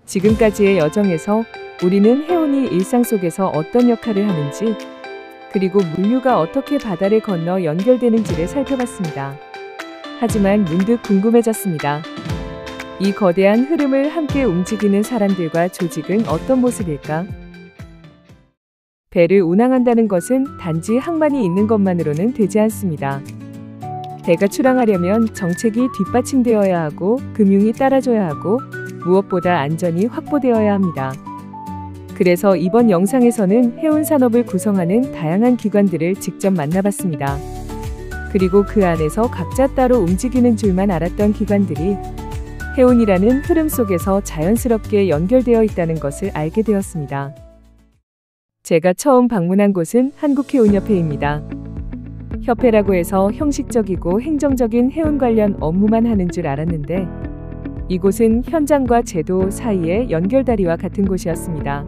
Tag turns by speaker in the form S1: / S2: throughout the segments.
S1: 지금까지의 여정에서 우리는 해운이 일상 속에서 어떤 역할을 하는지, 그리고 물류가 어떻게 바다를 건너 연결되는지를 살펴봤습니다. 하지만 문득 궁금해졌습니다. 이 거대한 흐름을 함께 움직이는 사람들과 조직은 어떤 모습일까? 배를 운항한다는 것은 단지 항만이 있는 것만으로는 되지 않습니다. 배가 출항하려면 정책이 뒷받침되어야 하고 금융이 따라줘야 하고 무엇보다 안전이 확보되어야 합니다. 그래서 이번 영상에서는 해운 산업을 구성하는 다양한 기관들을 직접 만나봤습니다. 그리고 그 안에서 각자 따로 움직이는 줄만 알았던 기관들이 해운이라는 흐름 속에서 자연스럽게 연결되어 있다는 것을 알게 되었습니다. 제가 처음 방문한 곳은 한국해운협회입니다. 협회라고 해서 형식적이고 행정적인 해운 관련 업무만 하는 줄 알았는데 이곳은 현장과 제도 사이의 연결다리와 같은 곳이었습니다.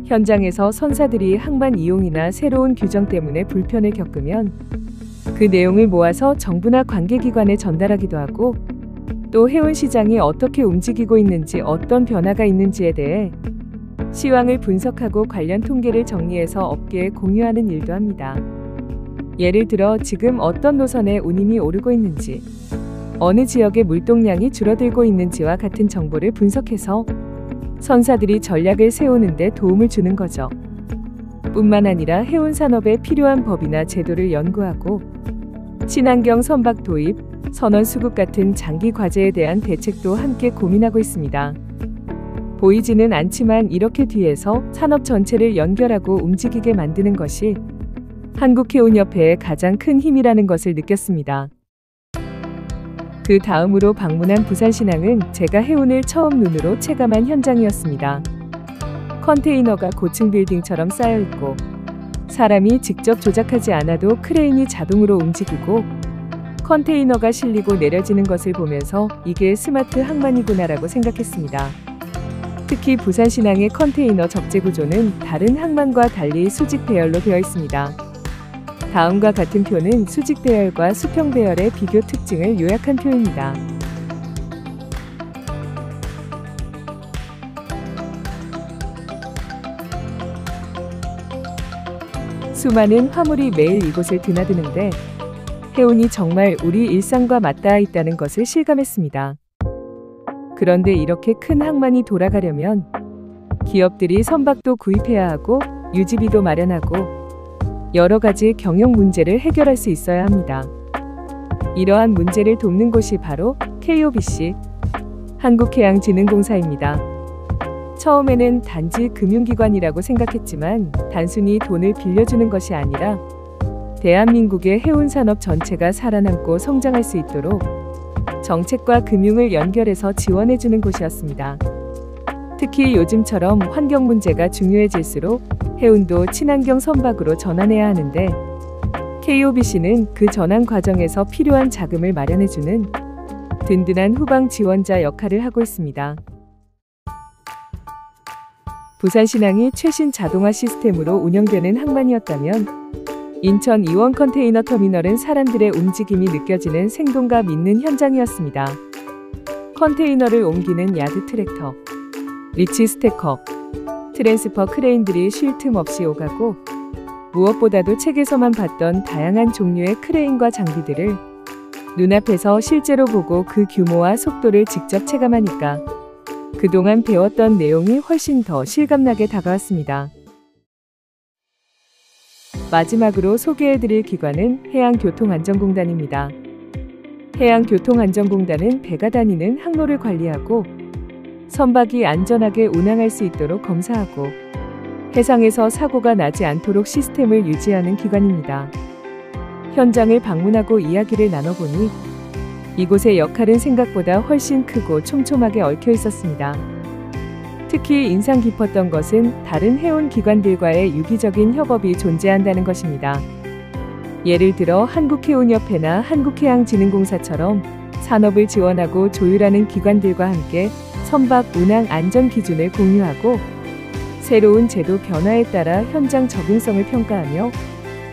S1: 현장에서 선사들이 항만 이용이나 새로운 규정 때문에 불편을 겪으면 그 내용을 모아서 정부나 관계기관에 전달하기도 하고 또 해운 시장이 어떻게 움직이고 있는지 어떤 변화가 있는지에 대해 시황을 분석하고 관련 통계를 정리해서 업계에 공유하는 일도 합니다. 예를 들어 지금 어떤 노선에 운임이 오르고 있는지, 어느 지역의 물동량이 줄어들고 있는지와 같은 정보를 분석해서 선사들이 전략을 세우는 데 도움을 주는 거죠. 뿐만 아니라 해운 산업에 필요한 법이나 제도를 연구하고 친환경 선박 도입, 선원 수급 같은 장기 과제에 대한 대책도 함께 고민하고 있습니다. 보이지는 않지만 이렇게 뒤에서 산업 전체를 연결하고 움직이게 만드는 것이 한국해운협회의 가장 큰 힘이라는 것을 느꼈습니다. 그 다음으로 방문한 부산신항은 제가 해운을 처음 눈으로 체감한 현장이었습니다. 컨테이너가 고층 빌딩처럼 쌓여있고 사람이 직접 조작하지 않아도 크레인이 자동으로 움직이고 컨테이너가 실리고 내려지는 것을 보면서 이게 스마트 항만이구나라고 생각했습니다. 특히 부산신항의 컨테이너 적재 구조는 다른 항만과 달리 수직 배열로 되어 있습니다. 다음과 같은 표는 수직 배열과 수평 배열의 비교 특징을 요약한 표입니다. 수많은 화물이 매일 이곳을 드나드는데 해운이 정말 우리 일상과 맞닿아 있다는 것을 실감했습니다. 그런데 이렇게 큰 항만이 돌아가려면 기업들이 선박도 구입해야 하고 유지비도 마련하고 여러 가지 경영 문제를 해결할 수 있어야 합니다. 이러한 문제를 돕는 곳이 바로 KOBC, 한국해양진흥공사입니다. 처음에는 단지 금융기관이라고 생각했지만 단순히 돈을 빌려주는 것이 아니라 대한민국의 해운산업 전체가 살아남고 성장할 수 있도록 정책과 금융을 연결해서 지원해주는 곳이었습니다. 특히 요즘처럼 환경 문제가 중요해질수록 해운도 친환경 선박으로 전환해야 하는데 KOBC는 그 전환 과정에서 필요한 자금을 마련해주는 든든한 후방 지원자 역할을 하고 있습니다. 부산신항이 최신 자동화 시스템으로 운영되는 항만이었다면 인천 이원 컨테이너 터미널은 사람들의 움직임이 느껴지는 생동감 있는 현장이었습니다. 컨테이너를 옮기는 야드 트랙터, 리치 스태커, 트랜스퍼 크레인들이 쉴 틈 없이 오가고 무엇보다도 책에서만 봤던 다양한 종류의 크레인과 장비들을 눈앞에서 실제로 보고 그 규모와 속도를 직접 체감하니까 그동안 배웠던 내용이 훨씬 더 실감나게 다가왔습니다. 마지막으로 소개해드릴 기관은 해양교통안전공단입니다. 해양교통안전공단은 배가 다니는 항로를 관리하고 선박이 안전하게 운항할 수 있도록 검사하고 해상에서 사고가 나지 않도록 시스템을 유지하는 기관입니다. 현장을 방문하고 이야기를 나눠보니 이곳의 역할은 생각보다 훨씬 크고 촘촘하게 얽혀 있었습니다. 특히 인상 깊었던 것은 다른 해운 기관들과의 유기적인 협업이 존재한다는 것입니다. 예를 들어 한국해운협회나 한국해양진흥공사처럼 산업을 지원하고 조율하는 기관들과 함께 선박 운항 안전 기준을 공유하고 새로운 제도 변화에 따라 현장 적응성을 평가하며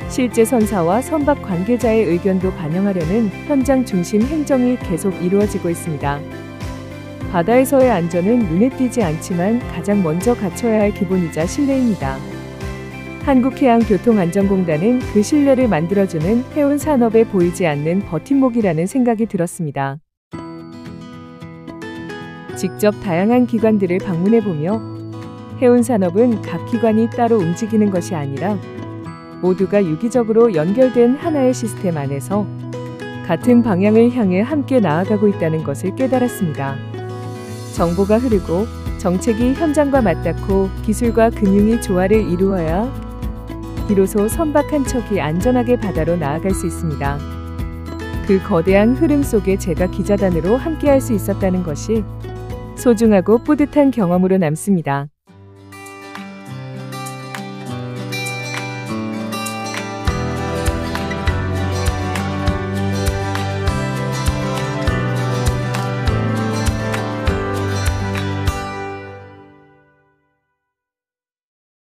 S1: 실제 선사와 선박 관계자의 의견도 반영하려는 현장 중심 행정이 계속 이루어지고 있습니다. 바다에서의 안전은 눈에 띄지 않지만 가장 먼저 갖춰야 할 기본이자 신뢰입니다. 한국해양교통안전공단은 그 신뢰를 만들어주는 해운 산업에 보이지 않는 버팀목이라는 생각이 들었습니다. 직접 다양한 기관들을 방문해보며 해운 산업은 각 기관이 따로 움직이는 것이 아니라 모두가 유기적으로 연결된 하나의 시스템 안에서 같은 방향을 향해 함께 나아가고 있다는 것을 깨달았습니다. 정보가 흐르고 정책이 현장과 맞닿고 기술과 금융이 조화를 이루어야 비로소 선박 한 척이 안전하게 바다로 나아갈 수 있습니다. 그 거대한 흐름 속에 제가 기자단으로 함께할 수 있었다는 것이 소중하고 뿌듯한 경험으로 남습니다.